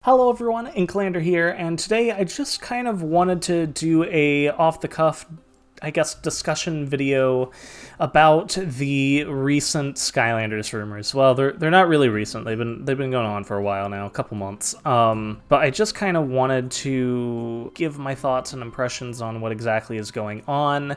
Hello everyone, Inklander here, and today I just kind of wanted to do a off-the-cuff, discussion video about the recent Skylanders rumors. Well, they're not really recent. They've been going on for a while now, a couple months. But I just kind of wanted to give my thoughts and impressions on what exactly is going on.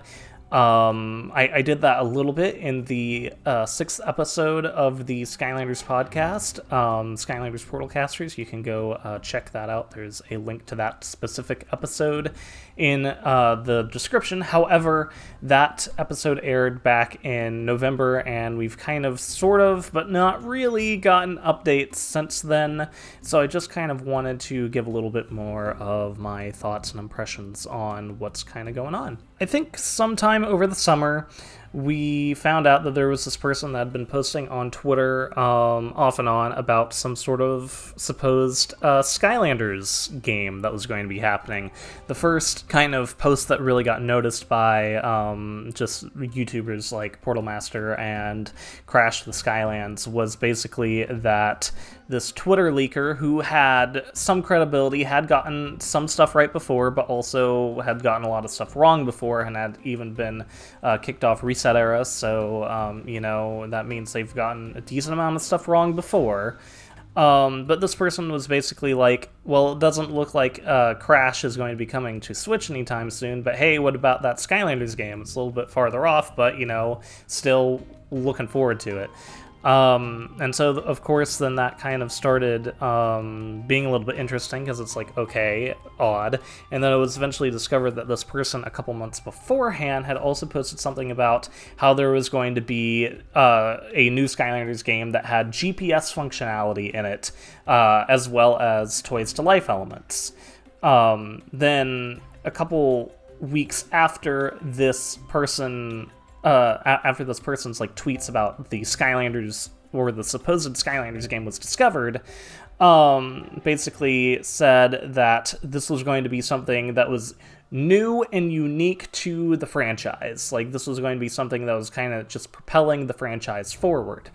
I did that a little bit in the 6th episode of the Skylanders podcast, Skylanders Portalcasters. You can go check that out. There's a link to that specific episode in the description. However, that episode aired back in November, and we've kind of, sort of, but not really gotten updates since then. So I just kind of wanted to give a little bit more of my thoughts and impressions on what's kind of going on. I think sometime over the summer, we found out that there was this person that had been posting on Twitter off and on about some sort of supposed Skylanders game that was going to be happening. The first kind of post that really got noticed by just YouTubers like Portalmaster and Crash the Skylands was basically that this Twitter leaker who had some credibility, had gotten some stuff right before, but also had gotten a lot of stuff wrong before and had even been kicked off Reset Era, so, that means they've gotten a decent amount of stuff wrong before. But this person was basically like, well, it doesn't look like Crash is going to be coming to Switch anytime soon, but hey, what about that Skylanders game? It's a little bit farther off, but, still looking forward to it. And so, of course, then that kind of started being a little bit interesting, because it's like, okay, odd. And then it was eventually discovered that this person, a couple months beforehand, had also posted something about how there was going to be a new Skylanders game that had GPS functionality in it, as well as Toys to Life elements. Then, a couple weeks after this person... after this person's tweets about the Skylanders, or the supposed Skylanders game was discovered, basically said that this was going to be something that was new and unique to the franchise. This was going to be something that was kind of just propelling the franchise forward.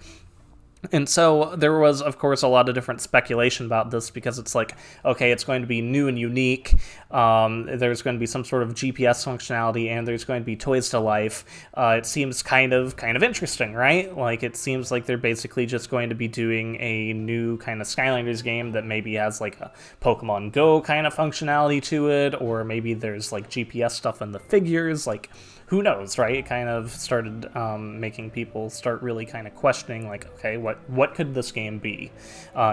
And so there was, of course, a lot of different speculation about this, because it's like, okay, it's going to be new and unique. There's going to be some sort of GPS functionality, and there's going to be Toys to Life. It seems kind of interesting, right? It seems like they're basically just going to be doing a new kind of Skylanders game that maybe has a Pokemon Go kind of functionality to it, or maybe there's GPS stuff in the figures. Who knows, right? It kind of started making people start really kind of questioning, okay, what could this game be?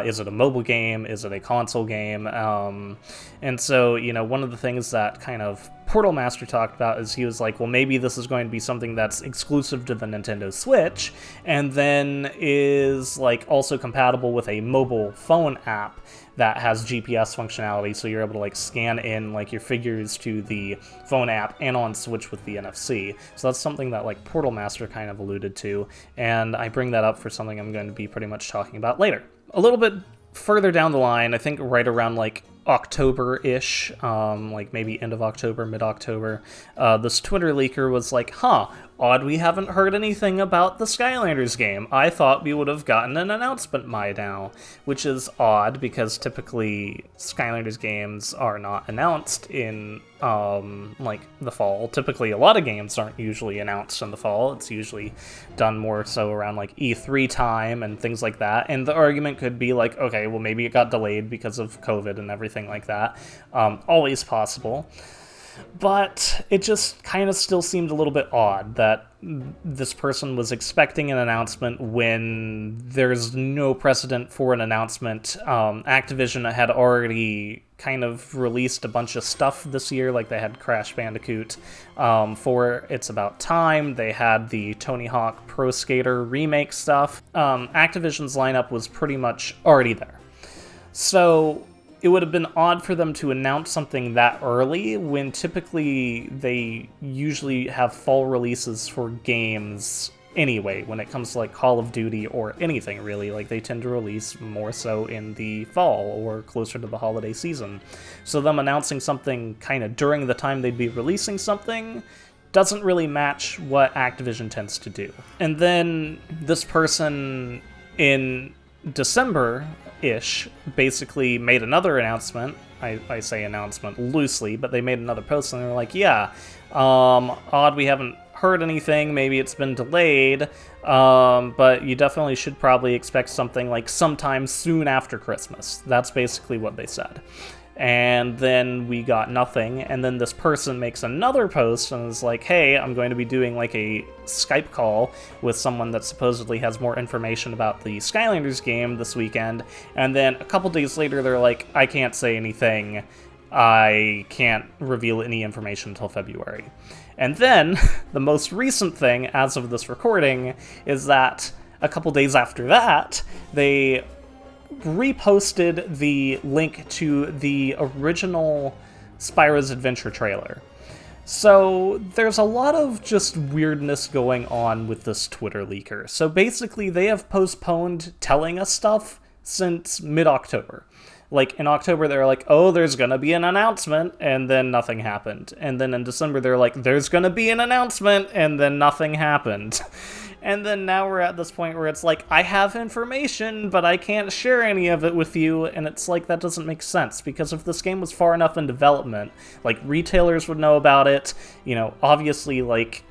Is it a mobile game? Is it a console game? And so, one of the things that kind of Portalmaster talked about is he was like, well, maybe this is going to be something that's exclusive to the Nintendo Switch, and then is also compatible with a mobile phone app that has GPS functionality, so you're able to scan in your figures to the phone app and on Switch with the NFC. So that's something that Portalmaster kind of alluded to, and I bring that up for something I'm going to be pretty much talking about later. A little bit further down the line, I think right around October-ish, maybe end of October, mid-October, this Twitter leaker was like, odd we haven't heard anything about the Skylanders game. I thought we would have gotten an announcement by now, which is odd, because typically Skylanders games are not announced in, the fall. Typically, a lot of games aren't usually announced in the fall. It's usually done more so around, E3 time and things like that, and the argument could be okay, well, maybe it got delayed because of COVID and everything like that. Always possible. But it just kind of still seemed a little bit odd that this person was expecting an announcement when there's no precedent for an announcement. Activision had already kind of released a bunch of stuff this year, they had Crash Bandicoot for It's About Time, they had the Tony Hawk Pro Skater remake stuff. Activision's lineup was pretty much already there. So it would have been odd for them to announce something that early, when typically they usually have fall releases for games anyway, when it comes to Call of Duty or anything really. They tend to release more so in the fall or closer to the holiday season. So them announcing something kind of during the time they'd be releasing something doesn't really match what Activision tends to do. And then this person in December-ish basically made another announcement. I say announcement loosely, but they made another post and they were like, yeah, odd we haven't heard anything, maybe it's been delayed, but you definitely should probably expect something like sometime soon after Christmas. That's basically what they said. And then we got nothing, and then this person makes another post and is like, hey, I'm going to be doing like a Skype call with someone that supposedly has more information about the Skylanders game this weekend, and then a couple days later they're like, I can't say anything, I can't reveal any information until February. And then, the most recent thing, as of this recording, is that a couple days after that, they reposted the link to the original Spyro's Adventure trailer. So there's a lot of just weirdness going on with this Twitter leaker. So basically they have postponed telling us stuff since mid-October. Like, in October, they were like, oh, there's gonna be an announcement, and then nothing happened. And then in December, they're like, there's gonna be an announcement, and then nothing happened. And then now we're at this point where it's like, I have information, but I can't share any of it with you, and it's like, that doesn't make sense, because if this game was far enough in development, like, retailers would know about it, you know, obviously, like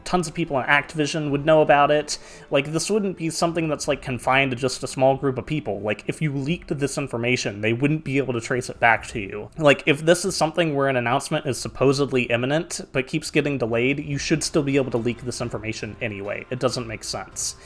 tons of people in Activision would know about it. Like, this wouldn't be something that's, like, confined to just a small group of people. Like, if you leaked this information, they wouldn't be able to trace it back to you. Like, if this is something where an announcement is supposedly imminent, but keeps getting delayed, you should still be able to leak this information anyway. It doesn't make sense.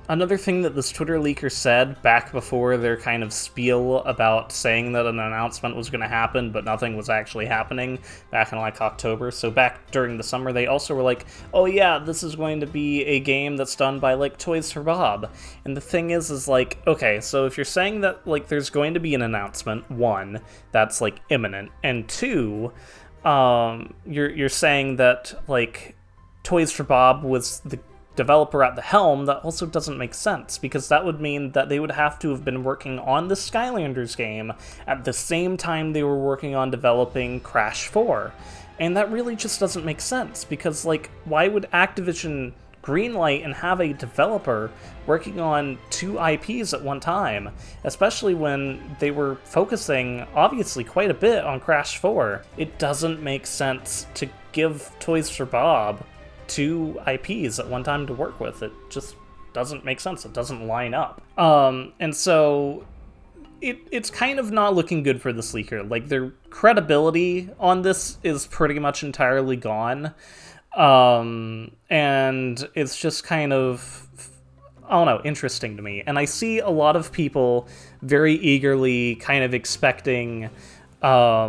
Another thing that this Twitter leaker said back before their kind of spiel about saying that an announcement was going to happen, but nothing was actually happening back in like October. So back during the summer, they also were like, oh yeah, this is going to be a game that's done by like Toys for Bob. And the thing is like, okay, so if you're saying that like there's going to be an announcement, one, that's like imminent, and two, you're saying that like Toys for Bob was the developer at the helm, that also doesn't make sense, because that would mean that they would have to have been working on the Skylanders game at the same time they were working on developing Crash 4. And that really just doesn't make sense, because, like, why would Activision greenlight and have a developer working on two IPs at one time, especially when they were focusing, obviously, quite a bit on Crash 4? It doesn't make sense to give Toys for Bob two IPs at one time to work with. It just doesn't make sense. It doesn't line up. And so it's kind of not looking good for this leaker. Like, their credibility on this is pretty much entirely gone. And it's just kind of, I don't know, interesting to me. And I see a lot of people very eagerly kind of expecting a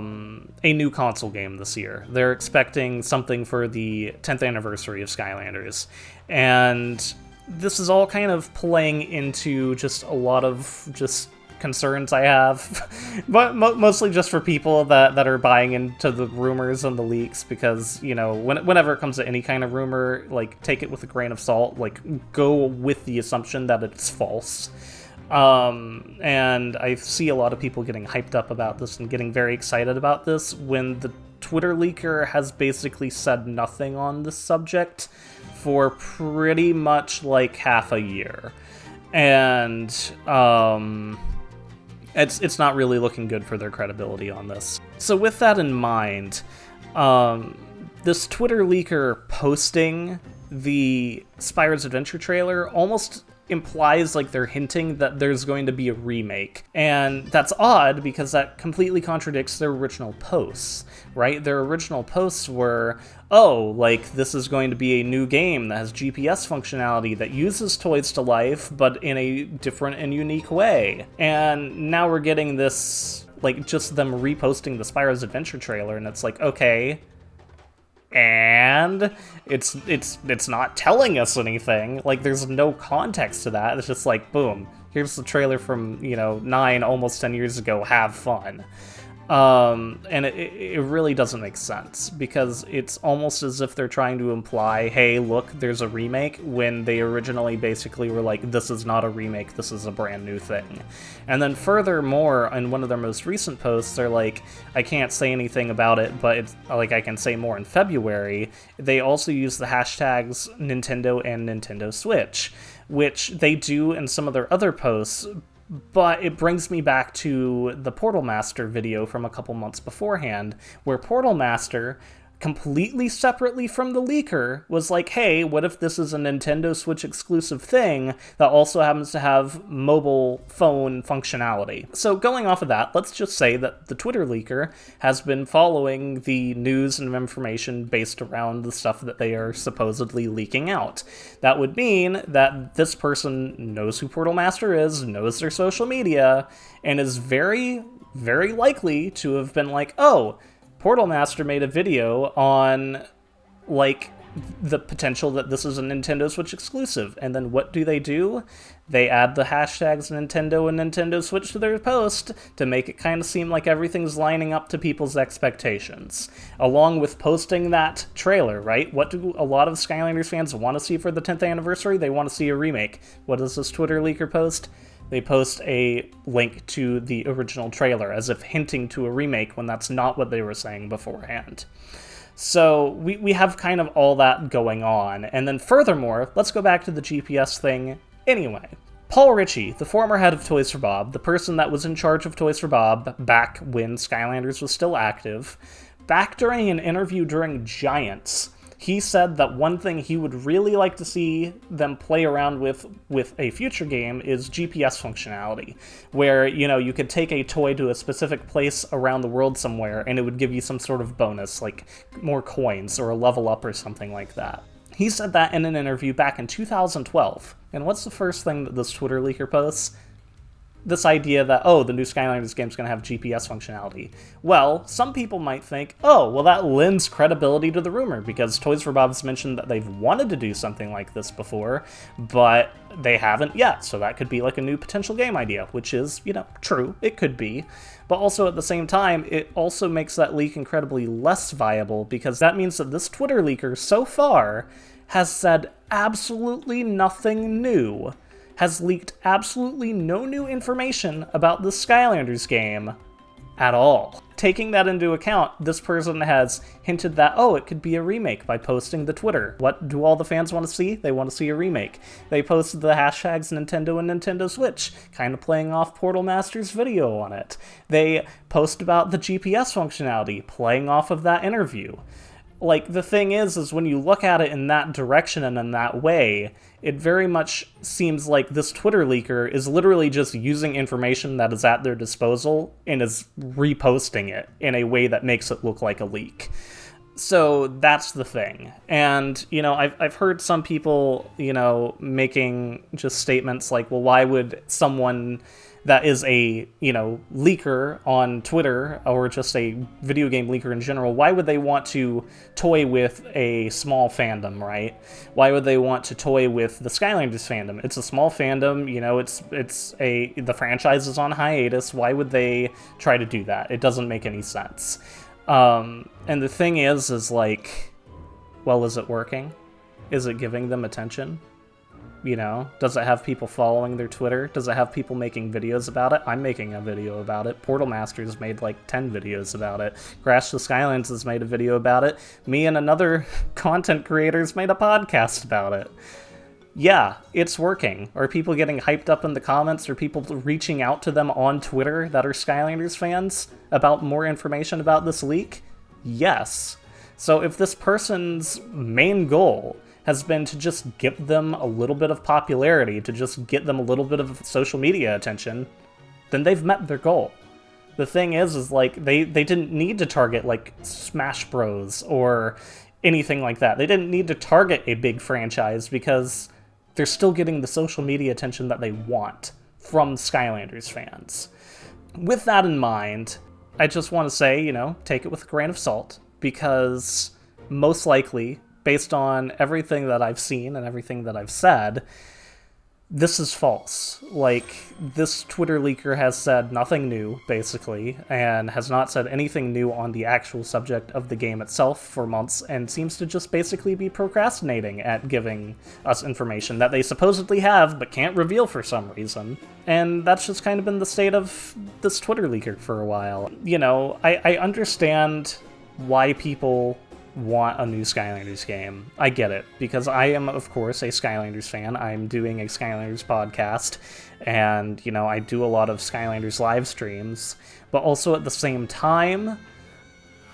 new console game this year. They're expecting something for the 10th anniversary of Skylanders. And this is all kind of playing into just a lot of just concerns I have, but mostly just for people that are buying into the rumors and the leaks, because, you know, whenever it comes to any kind of rumor, like, take it with a grain of salt, like, go with the assumption that it's false. And I see a lot of people getting hyped up about this and getting very excited about this when the Twitter leaker has basically said nothing on this subject for pretty much like half a year. And it's not really looking good for their credibility on this. So with that in mind, this Twitter leaker posting the Spyro's Adventure trailer almost implies like they're hinting that there's going to be a remake. And that's odd because that completely contradicts their original posts, right? Their original posts were, oh, like, this is going to be a new game that has GPS functionality that uses Toys to Life, but in a different and unique way. And now we're getting this, like, just them reposting the Spyro's Adventure trailer, and it's like, okay, and it's not telling us anything. Like, there's no context to that. It's just like, boom, here's the trailer from, you know, 9, almost 10 years ago, have fun. And it really doesn't make sense, because it's almost as if they're trying to imply, hey, look, there's a remake, when they originally basically were like, this is not a remake, this is a brand new thing. And then furthermore, in one of their most recent posts, they're like, I can't say anything about it, but it's like, I can say more in February. They also use the hashtags Nintendo and Nintendo Switch, which they do in some of their other posts, but it brings me back to the Portal Master video from a couple months beforehand, where Portal Master, completely separately from the leaker, was like, hey, what if this is a Nintendo Switch exclusive thing that also happens to have mobile phone functionality? So going off of that, let's just say that the Twitter leaker has been following the news and information based around the stuff that they are supposedly leaking out. That would mean that this person knows who Portal Master is, knows their social media, and is very, very likely to have been like, oh, Portal Master made a video on, like, the potential that this is a Nintendo Switch exclusive. And then what do? They add the hashtags Nintendo and Nintendo Switch to their post to make it kind of seem like everything's lining up to people's expectations. Along with posting that trailer, right? What do a lot of Skylanders fans want to see for the 10th anniversary? They want to see a remake. What does this Twitter leaker post? They post a link to the original trailer, as if hinting to a remake when that's not what they were saying beforehand. So we have kind of all that going on. And then furthermore, let's go back to the GPS thing anyway. Paul Ritchie, the former head of Toys for Bob, the person that was in charge of Toys for Bob back when Skylanders was still active, back during an interview during Giants, he said that one thing he would really like to see them play around with a future game is GPS functionality, where, you know, you could take a toy to a specific place around the world somewhere and it would give you some sort of bonus, like more coins or a level up or something like that. He said that in an interview back in 2012. And what's the first thing that this Twitter leaker posts? This idea that, oh, the new Skylanders game's going to have GPS functionality. Well, some people might think, oh, well, that lends credibility to the rumor, because Toys for Bob's mentioned that they've wanted to do something like this before, but they haven't yet, so that could be like a new potential game idea, which is, you know, true, it could be. But also at the same time, it also makes that leak incredibly less viable, because that means that this Twitter leaker so far has said absolutely nothing new, has leaked absolutely no new information about the Skylanders game at all. Taking that into account, this person has hinted that, oh, it could be a remake by posting the Twitter. What do all the fans want to see? They want to see a remake. They posted the hashtags Nintendo and Nintendo Switch, kind of playing off Portal Master's video on it. They post about the GPS functionality, playing off of that interview. Like, the thing is when you look at it in that direction and in that way, it very much seems like this Twitter leaker is literally just using information that is at their disposal and is reposting it in a way that makes it look like a leak. So that's the thing. And, you know, I've heard some people, you know, making just statements like, well, why would someone that is a, you know, leaker on Twitter, or just a video game leaker in general, why would they want to toy with a small fandom, right? Why would they want to toy with the Skylanders fandom? It's a small fandom, you know, the franchise is on hiatus. Why would they try to do that? It doesn't make any sense. And the thing is like, well, is it working? Is it giving them attention? You know, does it have people following their Twitter? Does it have people making videos about it? I'm making a video about it. Portal Masters made like 10 videos about it. Crash the Skylands has made a video about it. Me and another content creators made a podcast about it. Yeah, it's working. Are people getting hyped up in the comments? Are people reaching out to them on Twitter that are Skylanders fans about more information about this leak? Yes. So if this person's main goal has been to just give them a little bit of popularity, to just get them a little bit of social media attention, then they've met their goal. The thing is like, they didn't need to target, like, Smash Bros. Or anything like that. They didn't need to target a big franchise, because they're still getting the social media attention that they want from Skylanders fans. With that in mind, I just want to say, you know, take it with a grain of salt, because most likely, based on everything that I've seen and everything that I've said, this is false. Like, this Twitter leaker has said nothing new, basically, and has not said anything new on the actual subject of the game itself for months, and seems to just basically be procrastinating at giving us information that they supposedly have, but can't reveal for some reason. And that's just kind of been the state of this Twitter leaker for a while. You know, I understand why people want a new Skylanders game. I get it, because I am, of course, a Skylanders fan. I'm doing a Skylanders podcast, and, you know, I do a lot of Skylanders live streams, but also at the same time,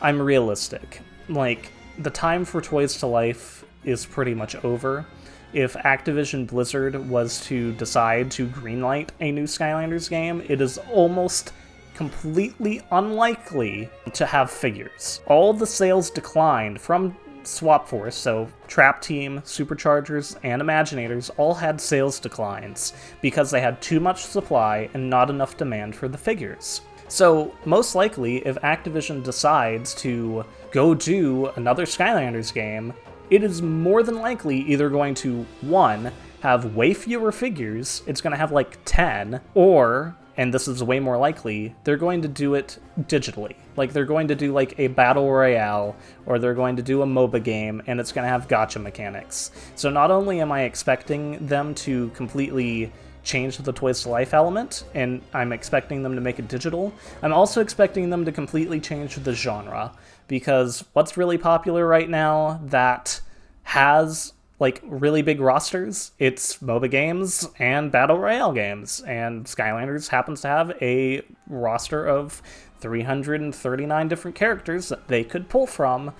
I'm realistic. Like, the time for Toys to Life is pretty much over. If Activision Blizzard was to decide to greenlight a new Skylanders game, it is almost completely unlikely to have figures. All the sales declined from Swap Force, so Trap Team, Superchargers, and Imaginators all had sales declines because they had too much supply and not enough demand for the figures. So, most likely, if Activision decides to go do another Skylanders game, it is more than likely either going to, 1, have way fewer figures, it's going to have like 10, or, and this is way more likely, they're going to do it digitally. Like, they're going to do like a Battle Royale, or they're going to do a MOBA game, and it's going to have gacha mechanics. So not only am I expecting them to completely change the Toys to Life element, and I'm expecting them to make it digital, I'm also expecting them to completely change the genre, because what's really popular right now that has like really big rosters, it's MOBA games and Battle Royale games, and Skylanders happens to have a roster of 339 different characters that they could pull from.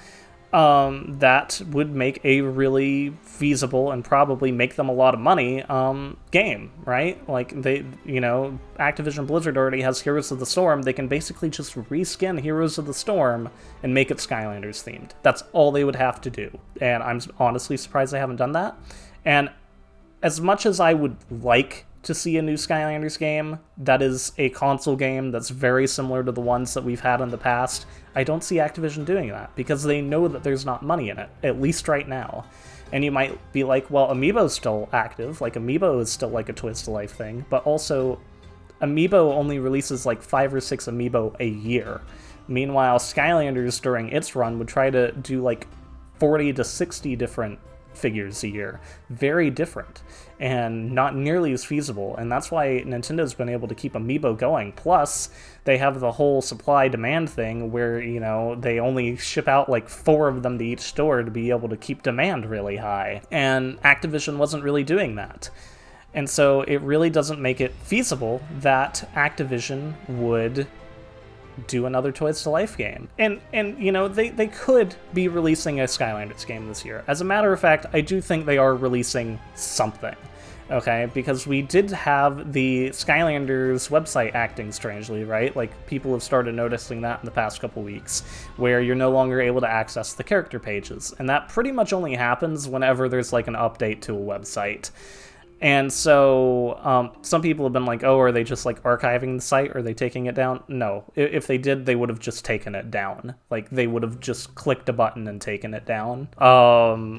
That would make a really feasible and probably make them a lot of money game, right? Like, they, you know, Activision Blizzard already has Heroes of the Storm. They can basically just reskin Heroes of the Storm and make it Skylanders themed. That's all they would have to do. And I'm honestly surprised they haven't done that. And as much as I would like to see a new Skylanders game that is a console game that's very similar to the ones that we've had in the past, I don't see Activision doing that, because they know that there's not money in it, at least right now. And you might be like, well, Amiibo's still active, like Amiibo is still like a Toys to Life thing, but also Amiibo only releases like 5 or 6 Amiibo a year. Meanwhile, Skylanders during its run would try to do like 40 to 60 different figures a year. Very different, and not nearly as feasible, and that's why Nintendo's been able to keep Amiibo going. Plus, they have the whole supply-demand thing where, you know, they only ship out like 4 of them to each store to be able to keep demand really high, and Activision wasn't really doing that. And so it really doesn't make it feasible that Activision would do another Toys to Life game. And you know, they could be releasing a Skylanders game this year. As a matter of fact, I do think they are releasing something, okay? Because we did have the Skylanders website acting strangely, right? Like, people have started noticing that in the past couple weeks, where you're no longer able to access the character pages. And that pretty much only happens whenever there's like an update to a website. And so some people have been like, oh, are they just like archiving the site? Or are they taking it down? No. If they did, they would have just taken it down. Like, they would have just clicked a button and taken it down.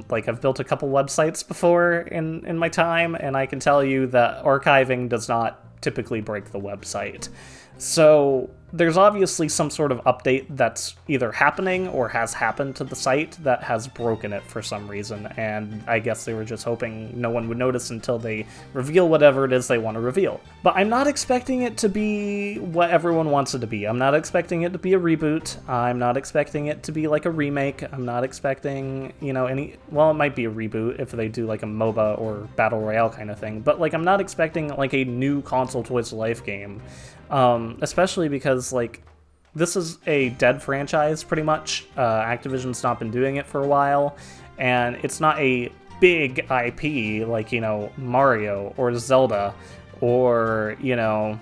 Like, I've built a couple websites before in my time, and I can tell you that archiving does not typically break the website. So there's obviously some sort of update that's either happening or has happened to the site that has broken it for some reason, and I guess they were just hoping no one would notice until they reveal whatever it is they want to reveal. But I'm not expecting it to be what everyone wants it to be. I'm not expecting it to be a reboot. I'm not expecting it to be like a remake. I'm not expecting, you know, any... Well, it might be a reboot if they do like a MOBA or Battle Royale kind of thing, but like, I'm not expecting like a new console Toys to Life game. Especially because, like, this is a dead franchise, pretty much. Activision's not been doing it for a while, and it's not a big IP like, you know, Mario or Zelda or, you know,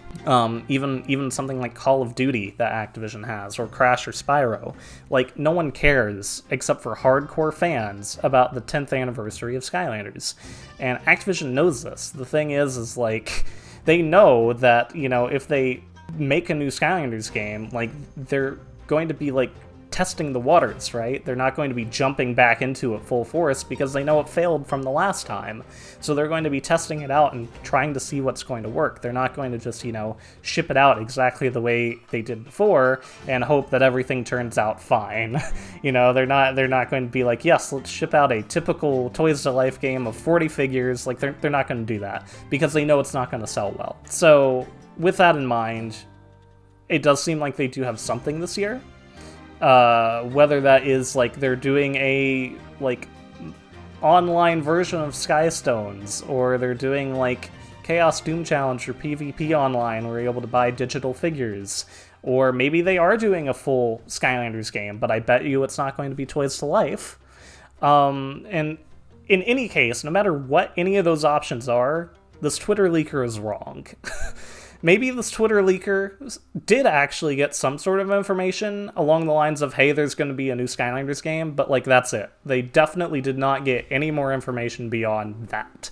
even something like Call of Duty that Activision has, or Crash or Spyro. Like, no one cares, except for hardcore fans, about the 10th anniversary of Skylanders. And Activision knows this. The thing is like, they know that, you know, if they make a new Skylanders game, like, they're going to be, like, testing the waters, right? They're not going to be jumping back into it full force because they know it failed from the last time. So they're going to be testing it out and trying to see what's going to work. They're not going to just, you know, ship it out exactly the way they did before and hope that everything turns out fine. You know, they're not going to be like, yes, let's ship out a typical Toys to Life game of 40 figures. Like, they're not going to do that because they know it's not going to sell well. So with that in mind, it does seem like they do have something this year. Whether that is, like, they're doing a, like, online version of Skystones, or they're doing, like, Chaos Doom Challenge or PvP Online where you're able to buy digital figures. Or maybe they are doing a full Skylanders game, but I bet you it's not going to be Toys to Life. And in any case, no matter what any of those options are, this Twitter leaker is wrong. Maybe this Twitter leaker did actually get some sort of information along the lines of, hey, there's going to be a new Skylanders game, but, like, that's it. They definitely did not get any more information beyond that.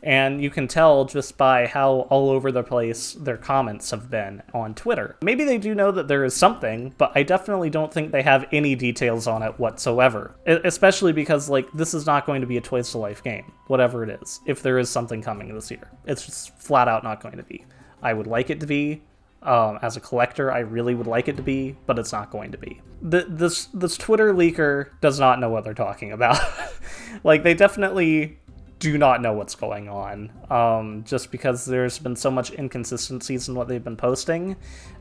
And you can tell just by how all over the place their comments have been on Twitter. Maybe they do know that there is something, but I definitely don't think they have any details on it whatsoever. Especially because, like, this is not going to be a Toys to Life game, whatever it is, if there is something coming this year. It's just flat out not going to be. I would like it to be. As a collector, I really would like it to be, but it's not going to be. This Twitter leaker does not know what they're talking about. Like, they definitely do not know what's going on, just because there's been so much inconsistencies in what they've been posting,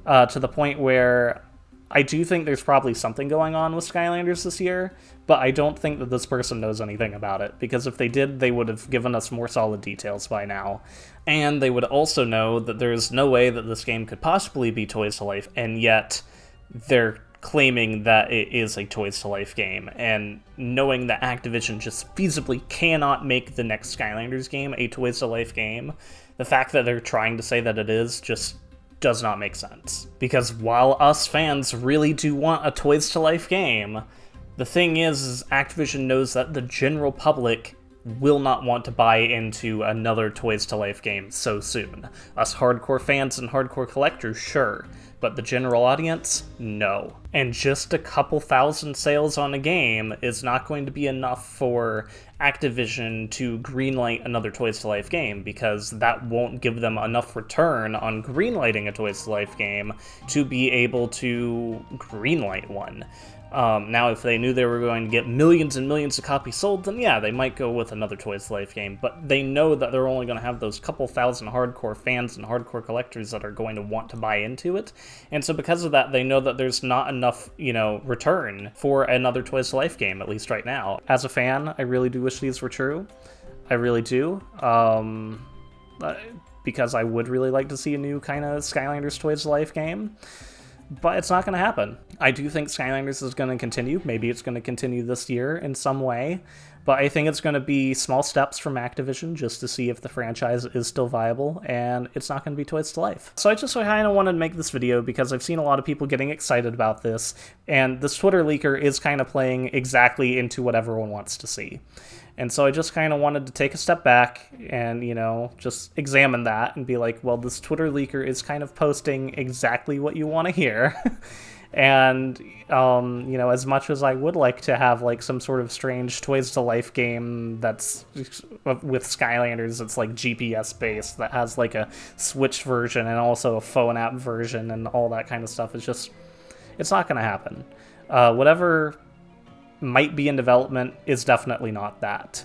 to the point where I do think there's probably something going on with Skylanders this year, but I don't think that this person knows anything about it, because if they did, they would have given us more solid details by now. And they would also know that there's no way that this game could possibly be Toys to Life, and yet they're claiming that it is a Toys to Life game, and knowing that Activision just feasibly cannot make the next Skylanders game a Toys to Life game, the fact that they're trying to say that it is just does not make sense. Because while us fans really do want a Toys to Life game, the thing is Activision knows that the general public will not want to buy into another Toys to Life game so soon. Us hardcore fans and hardcore collectors, sure, but the general audience, no. And just a couple thousand sales on a game is not going to be enough for Activision to greenlight another Toys to Life game, because that won't give them enough return on greenlighting a Toys to Life game to be able to greenlight one. Now, if they knew they were going to get millions and millions of copies sold, then yeah, they might go with another Toys to Life game, but they know that they're only going to have those couple thousand hardcore fans and hardcore collectors that are going to want to buy into it, and so because of that, they know that there's not enough, return for another Toys to Life game, at least right now. As a fan, I really do wish these were true. I really do. Because I would really like to see a new kind of Skylanders Toys to Life game. But it's not going to happen. I do think Skylanders is going to continue. Maybe it's going to continue this year in some way. But I think it's going to be small steps from Activision just to see if the franchise is still viable, and it's not going to be Toys to Life. So I just kind of wanted to make this video because I've seen a lot of people getting excited about this, and this Twitter leaker is kind of playing exactly into what everyone wants to see. And so I just kind of wanted to take a step back and, just examine that and be like, well, this Twitter leaker is kind of posting exactly what you want to hear. And, as much as I would like to have, like, some sort of strange Toys to Life game that's with Skylanders that's, like, GPS-based, that has, like, a Switch version and also a phone app version and all that kind of stuff, it's not going to happen. Whatever might be in development is definitely not that.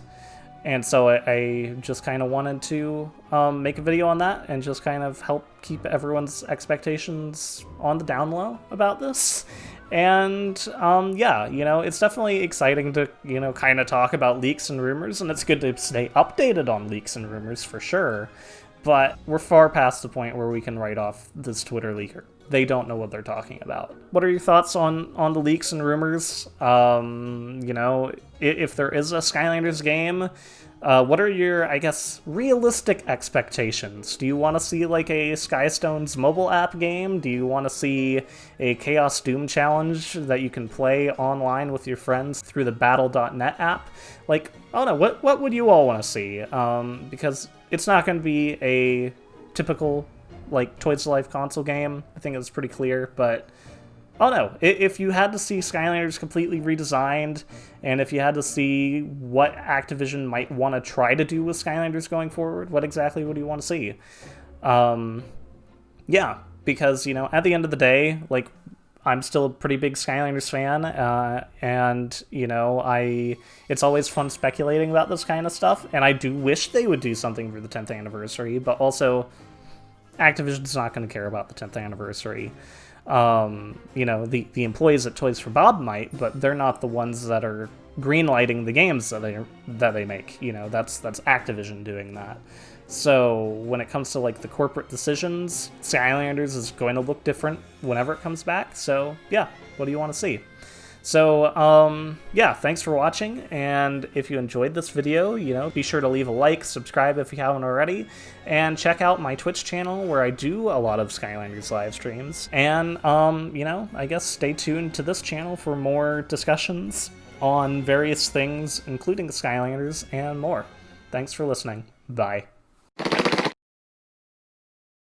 And so I just kind of wanted to make a video on that and just kind of help keep everyone's expectations on the down low about this. And it's definitely exciting to, kind of talk about leaks and rumors, and it's good to stay updated on leaks and rumors for sure. But we're far past the point where we can write off this Twitter leaker. They don't know what they're talking about. What are your thoughts on the leaks and rumors? If there is a Skylanders game, what are your, I guess, realistic expectations? Do you want to see, like, a Skystones mobile app game? Do you want to see a Chaos Doom challenge that you can play online with your friends through the Battle.net app? Like, I don't know, what would you all want to see? Because it's not going to be a typical, like, Toys to Life console game. I think it's pretty clear, but I don't know. If you had to see Skylanders completely redesigned, and if you had to see what Activision might want to try to do with Skylanders going forward, what exactly would you want to see? Yeah, because, at the end of the day, like, I'm still a pretty big Skylanders fan, and, it's always fun speculating about this kind of stuff, and I do wish they would do something for the 10th anniversary, but also, Activision's not going to care about the 10th anniversary. You know, the employees at Toys for Bob might, but they're not the ones that are greenlighting the games that they make. You know, that's Activision doing that. So when it comes to like the corporate decisions, Skylanders is going to look different whenever it comes back. So yeah, what do you want to see? So, yeah, thanks for watching, and if you enjoyed this video, you know, be sure to leave a like, subscribe if you haven't already, and check out my Twitch channel where I do a lot of Skylanders live streams. And, you know, I guess stay tuned to this channel for more discussions on various things, including Skylanders and more. Thanks for listening. Bye.